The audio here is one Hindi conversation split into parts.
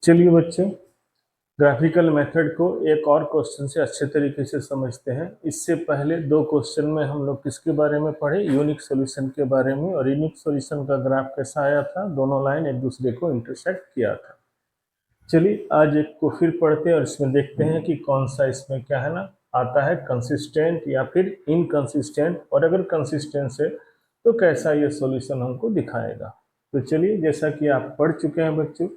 चलिए बच्चों, ग्राफिकल मेथड को एक और क्वेश्चन से अच्छे तरीके से समझते हैं। इससे पहले दो क्वेश्चन में हम लोग किसके बारे में पढ़े? यूनिक सॉल्यूशन के बारे में। और यूनिक सॉल्यूशन का ग्राफ कैसा आया था? दोनों लाइन एक दूसरे को इंटरसेक्ट किया था। चलिए आज एक को फिर पढ़ते हैं और इसमें देखते हैं कि कौन सा इसमें क्या है ना आता है, कंसिस्टेंट या फिर इनकंसिस्टेंट, और अगर कंसिस्टेंट है तो कैसा ये सॉल्यूशन हमको दिखाएगा। तो चलिए, जैसा कि आप पढ़ चुके हैं बच्चों,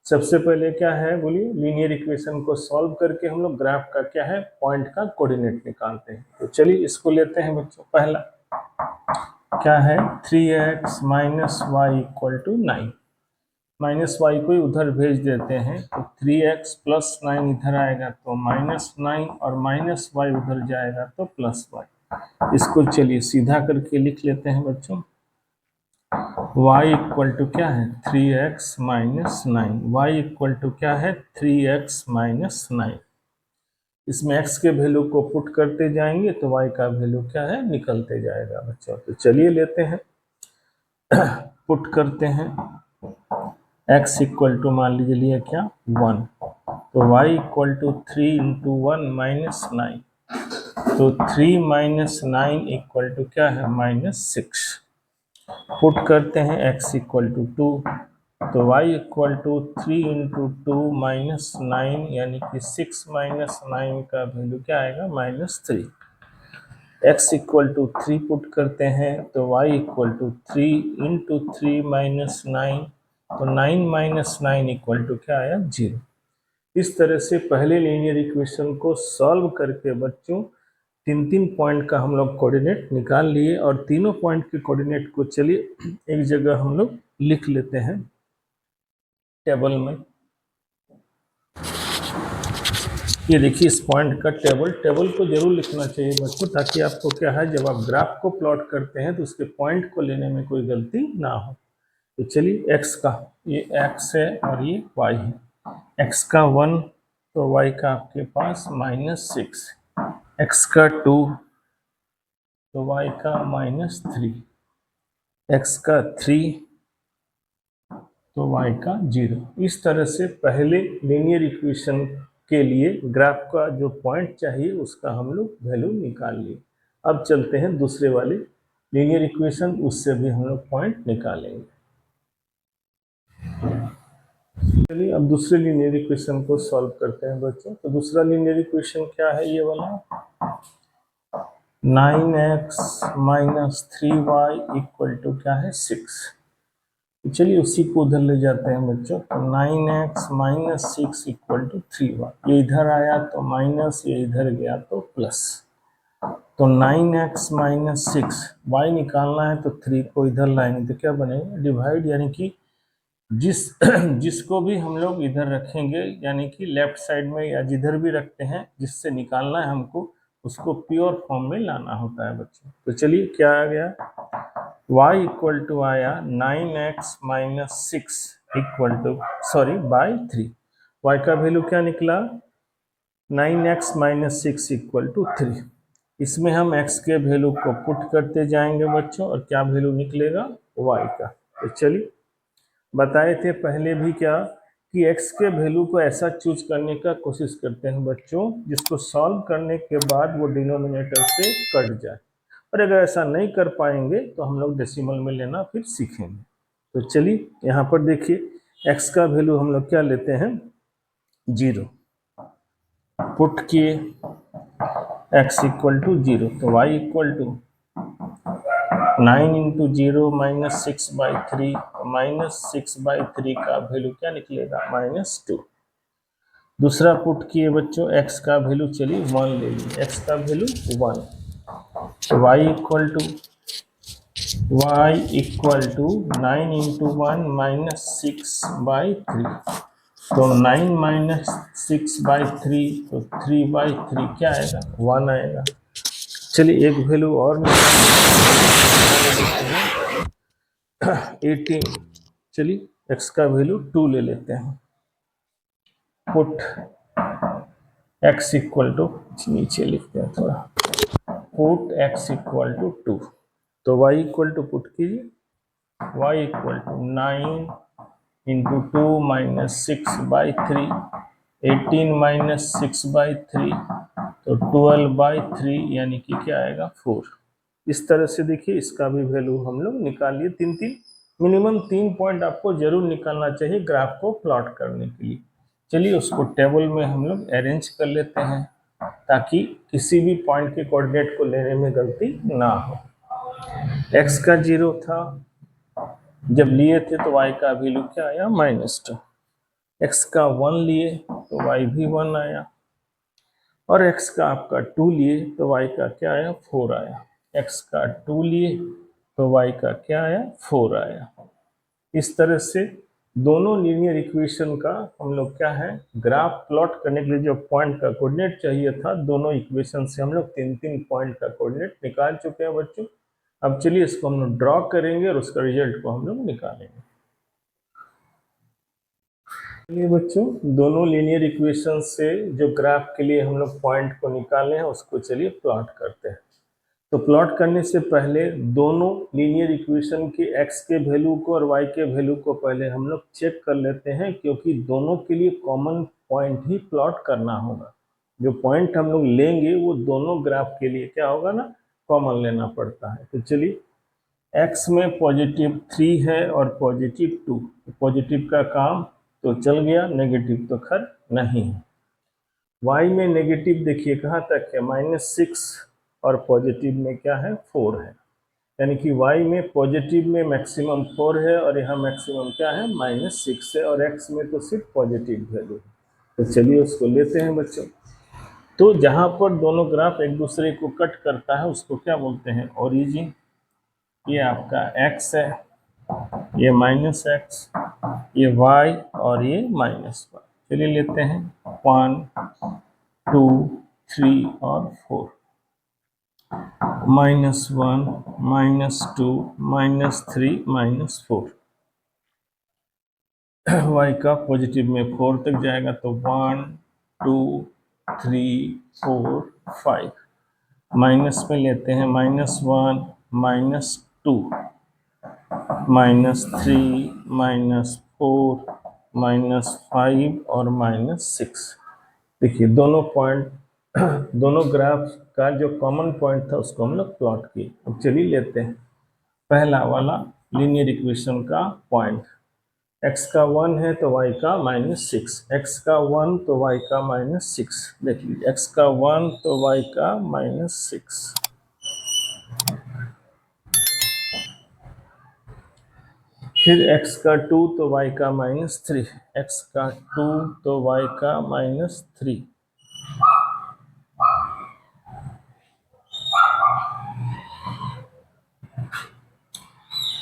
सबसे पहले क्या है बोलिए, लीनियर इक्वेशन को सॉल्व करके हम लोग ग्राफ का क्या है, पॉइंट का कोऑर्डिनेट निकालते हैं। तो चलिए इसको लेते हैं बच्चों। पहला क्या है, 3x minus y equal to 9। Minus y को उधर भेज देते हैं तो 3x प्लस 9 इधर आएगा तो माइनस 9, और माइनस वाई उधर जाएगा तो प्लस वाई। इसको चलिए सीधा करके लिख लेते हैं बच्चों। y इक्वल टू क्या है, 3x minus 9। Y equal to क्या है, 3x माइनस 9। इसमें x के वैल्यू को पुट करते जाएंगे तो y का वैल्यू क्या है, निकलते जाएगा बच्चों। तो चलिए लेते हैं, पुट करते हैं। x इक्वल टू मान लीजिए लिया क्या, 1, तो y equal to 3 into 1 minus 9, तो 3 माइनस 9 इक्वल टू क्या है, माइनस 6। पुट करते हैं x इक्वल टू 2, तो y equal to 3 into 2 minus 9, यानी कि 6 माइनस 9 का वैल्यू क्या आएगा, minus 3। x equal to 3 put करते हैं तो y equal to 3 into 3 minus 9, तो 9 माइनस 9 इक्वल टू क्या आया, 0। इस तरह से पहले लीनियर इक्वेशन को सॉल्व करके बच्चों तीन तीन पॉइंट का हम लोग कोऑर्डिनेट निकाल लिए, और तीनों पॉइंट के कोऑर्डिनेट को चलिए एक जगह हम लोग लिख लेते हैं टेबल में। ये देखिए इस पॉइंट का टेबल को जरूर लिखना चाहिए बच्चों, ताकि आपको क्या है, जब आप ग्राफ को प्लॉट करते हैं तो उसके पॉइंट को लेने में कोई गलती ना हो। तो चलिए x का, ये x है और ये y है। x का 1 तो y का आपके पास -6, x का 2 तो y का -3, x का 3 तो y का 0। इस तरह से पहले लीनियर इक्वेशन के लिए ग्राफ का जो पॉइंट चाहिए उसका हम लोग वैल्यू निकाल लिए। अब चलते हैं दूसरे वाले लीनियर इक्वेशन, उससे भी हम लोग पॉइंट निकालेंगे। चलिए अब दूसरे लीनियर इक्वेशन को सॉल्व करते हैं बच्चों। तो दूसरा लीनियर इक्वेशन क्या है, ये वाला 9x minus 3y equal to क्या है, 6। चलिए उसी को उधर ले जाते हैं बच्चों। तो 9x minus 6 equal to 3y, ये इधर आया तो माइनस, ये इधर गया तो प्लस। तो 9x माइनस 6, y निकालना है तो 3 को इधर लाएंगे तो क्या बनेगा, डिवाइड, यानी कि जिसको भी हम लोग इधर रखेंगे, यानी कि लेफ्ट साइड में या जिधर भी रखते हैं, जिससे निकालना है हमको, उसको प्योर फॉर्म में लाना होता है बच्चों। तो चलिए क्या आ गया, y इक्वल टू आया 9x minus 6 equal two by 3। y का वैल्यू क्या निकला, 9x माइनस 6 इक्वल टू 3। इसमें हम x के वैल्यू को पुट करते जाएंगे बच्चों, और क्या वैल्यू निकलेगा, y का। तो चलिए बताए थे पहले भी क्या, कि x के वैल्यू को ऐसा चूज करने का कोशिश करते हैं बच्चों जिसको सॉल्व करने के बाद वो डिनोमिनेटर से कट जाए, और अगर ऐसा नहीं कर पाएंगे तो हम लोग डेसिमल में लेना फिर सीखेंगे। तो चलिए यहाँ पर देखिए x का वैल्यू हम लोग क्या लेते हैं, 0। पुट किए x इक्वल टू 0, तो y equal to 9 into 0 minus 6/3, minus 6/3 का वैल्यू क्या निकलेगा, -2। दूसरा पुट किए बच्चों, x का वैल्यू चलिए 1 ले लीजिए, x का value 1, y equal to 9 into 1 minus 6/3, तो 9 माइनस 6/3, तो 3/3 क्या आएगा, 1 आएगा। चलिए एक वैल्यू और निकालते हैं 18। चलिए x का वैल्यू 2 ले लेते हैं। पुट x इक्वल टू, नीचे लिखते हैं थोड़ा, पुट x इक्वल टू 2, तो y इक्वल टू पुट कीजिए, y equal to 9 into 2 minus 6/3, 18 minus 6/3, तो 12/3 यानी कि क्या आएगा 4। इस तरह से देखिए इसका भी वैल्यू हम लोग निकाल लिए। मिनिमम 3 पॉइंट आपको जरूर निकालना चाहिए ग्राफ को प्लॉट करने के लिए। चलिए उसको टेबल में हम लोग अरेंज कर लेते हैं ताकि किसी भी पॉइंट के कोऑर्डिनेट को लेने में गलती ना हो। x का 0 था, जब लिए थे तो y का वैल्यू क्या आया -2। x का 1 लिए तो y भी 1 आया, और x का आपका 2 लिए तो y का क्या आया 4 आया। x का 2 लिए तो y का क्या आया 4 आया। इस तरह से दोनों लीनियर इक्वेशन का हम लोग क्या है ग्राफ प्लॉट करने के लिए जो पॉइंट का कोऑर्डिनेट चाहिए था, दोनों इक्वेशन से हम लोग 3-3 पॉइंट का कोऑर्डिनेट निकाल चुके हैं बच्चों। अब चलिए इसको हम लोग ड्रॉ करेंगे और उसका रिजल्ट को हम लोग निकालेंगे। चलिए बच्चों, दोनों लीनियर इक्वेशन से जो ग्राफ के लिए हम लोग पॉइंट को निकाले हैं उसको चलिए प्लॉट करते हैं। तो प्लॉट करने से पहले दोनों लीनियर इक्वेशन के x के वैल्यू को और y के वैल्यू को पहले हम लोग चेक कर लेते हैं, क्योंकि दोनों के लिए कॉमन पॉइंट ही प्लॉट करना होगा। जो पॉइंट हम लोग लेंगे वो दोनों ग्राफ के लिए क्या होगा ना, कॉमन लेना पड़ता है। तो चलिए x में +3 है और +2, पॉजिटिव का काम तो चल गया, नेगेटिव तो खैर नहीं है। y में नेगेटिव देखिए कहाँ तक है -6, और पॉजिटिव में क्या है 4 है, यानी कि y में पॉजिटिव में मैक्सिमम 4 है और यहाँ मैक्सिमम क्या है -6 है, और x में तो सिर्फ पॉजिटिव वैल्यू है। तो चलिए उसको लेते हैं बच्चों। तो जहाँ पर दोनों ग्राफ एक दूसरे को कट करता है उसको क्या बोलते हैं, ओरिजिन। ये आपका x है, ये -x, ये y और ये -y। चलिए लेते हैं 1, 2, 3 और 4। -1, -2, -3, -4। y का पॉजिटिव में 4 तक जाएगा तो 1, 2, 3, 4, 5। माइनस में लेते हैं -1, -2, -3, -4, -5 और -6। देखिए दोनों पॉइंट दोनों ग्राफ का जो कॉमन पॉइंट था उसको हम लोग प्लॉट किए। अब चलिए लेते हैं पहला वाला लीनियर इक्वेशन का पॉइंट। x का 1 है तो y का -6, x का 1 तो y का -6। देख लीजिए x का 1 तो y का -6। फिर x का 2 तो y का -3, x का 2 तो y का -3।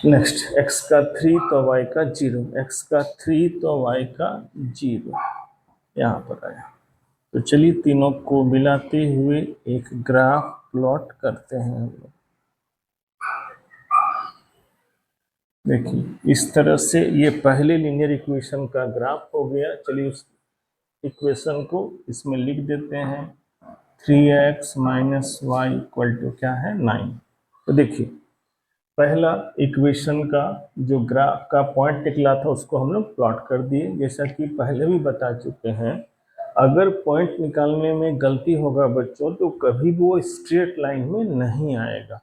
नेक्स्ट x का 3 तो y का 0, x का 3 तो y का 0 यहाँ पर आया। तो चलिए तीनों को मिलाते हुए एक ग्राफ प्लॉट करते हैं हम लोग। देखिए इस तरह से ये पहले लीनियर इक्वेशन का ग्राफ हो गया। चलिए उस इक्वेशन को इसमें लिख देते हैं। 3x - y = क्या है 9। तो देखिए पहला इक्वेशन का जो ग्राफ का पॉइंट निकला था उसको हम लोग प्लॉट कर दिए। जैसा कि पहले भी बता चुके हैं, अगर पॉइंट निकालने में गलती होगा बच्चों तो कभी भी वो स्ट्रेट लाइन में नहीं आएगा।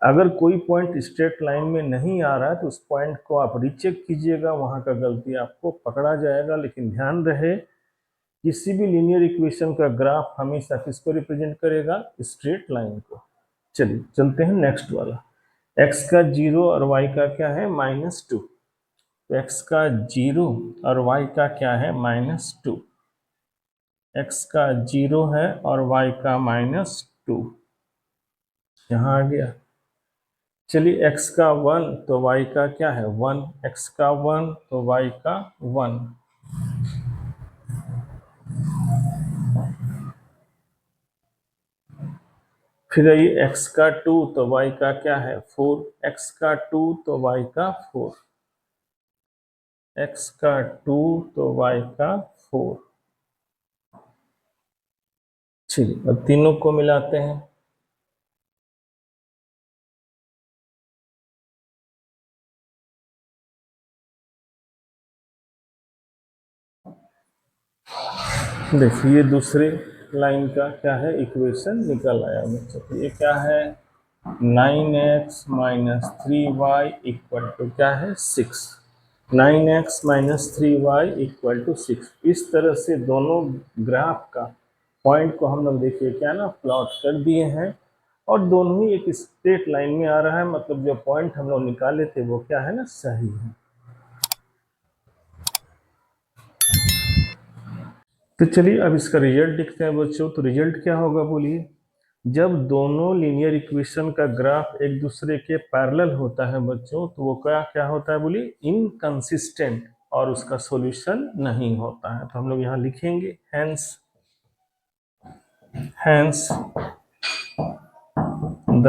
अगर कोई पॉइंट स्ट्रेट लाइन में नहीं आ रहा है तो उस पॉइंट को आप रीचेक कीजिएगा, वहाँ का गलती आपको पकड़ा जाएगा। लेकिन ध्यान रहे किसी भी लीनियर इक्वेशन का ग्राफ हमेशा किसको रिप्रेजेंट करेगा, स्ट्रेट लाइन को। चलिए चलते हैं नेक्स्ट वाला। x का 0 और y का क्या है -2। तो x का 0 और y का क्या है -2। x का 0 है और y का -2 यहाँ आ गया। चलिए x का 1 तो y का क्या है 1, x का 1 तो y का 1। फिर ये x का 2 तो y का क्या है 4, x का 2 तो y का 4, x का 2 तो y का 4। चलिए अब तीनों को मिलाते हैं। देखिए दूसरे लाइन का क्या है, इक्वेशन निकल आया बच्चों। तो ये क्या है, 9x minus 3y equal to क्या है, 6। 9x minus 3y equal to 6। इस तरह से दोनों ग्राफ का पॉइंट को हम लोग देखिए क्या ना प्लॉट कर दिए हैं, और दोनों ही एक स्ट्रेट लाइन में आ रहा है, मतलब जो पॉइंट हम लोग निकाले थे वो क्या है ना, सही है। तो चलिए अब इसका रिजल्ट देखते हैं बच्चों। तो रिजल्ट क्या होगा बोलिए, जब दोनों लीनियर इक्वेशन का ग्राफ एक दूसरे के पैरेलल होता है बच्चों, तो वो क्या क्या होता है बोलिए, इनकंसिस्टेंट, और उसका सॉल्यूशन नहीं होता है। तो हम लोग यहाँ लिखेंगे hence the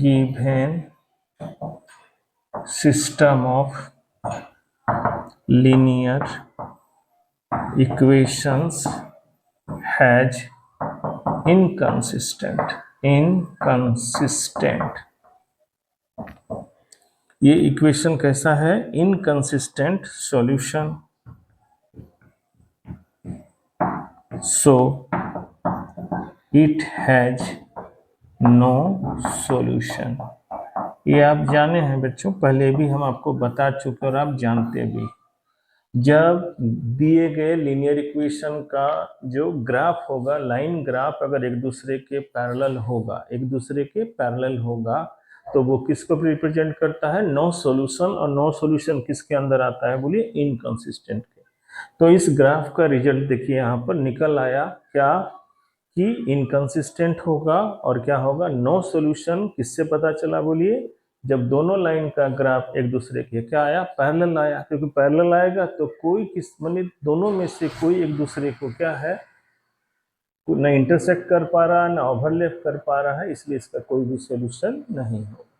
given system of linear equations has inconsistent ये इक्वेशन कैसा है, inconsistent solution. So it has no solution. ये आप जाने हैं बच्चों, पहले भी हम आपको बता चुके और आप जानते भी। जब दिए गए लीनियर इक्वेशन का जो ग्राफ होगा, लाइन ग्राफ अगर एक दूसरे के पैरेलल होगा, तो वो किसको रिप्रेजेंट करता है, नो सॉल्यूशन। और नो सॉल्यूशन किसके अंदर आता है बोलिए, इनकंसिस्टेंट के। तो इस ग्राफ का रिजल्ट देखिए यहाँ पर निकल आया क्या, कि इनकंसिस्टेंट होगा और क्या होगा, नो सॉल्यूशन। किससे पता चला बोलिए, जब दोनों लाइन का ग्राफ एक दूसरे के क्या आया, पैरेलल आया। क्योंकि पैरेलल आएगा तो कोई किस मतलब दोनों में से कोई एक दूसरे को क्या है, न इंटरसेक्ट कर पा रहा है, न ओवरलैप कर पा रहा है, इसलिए इसका कोई भी सॉल्यूशन नहीं होगा।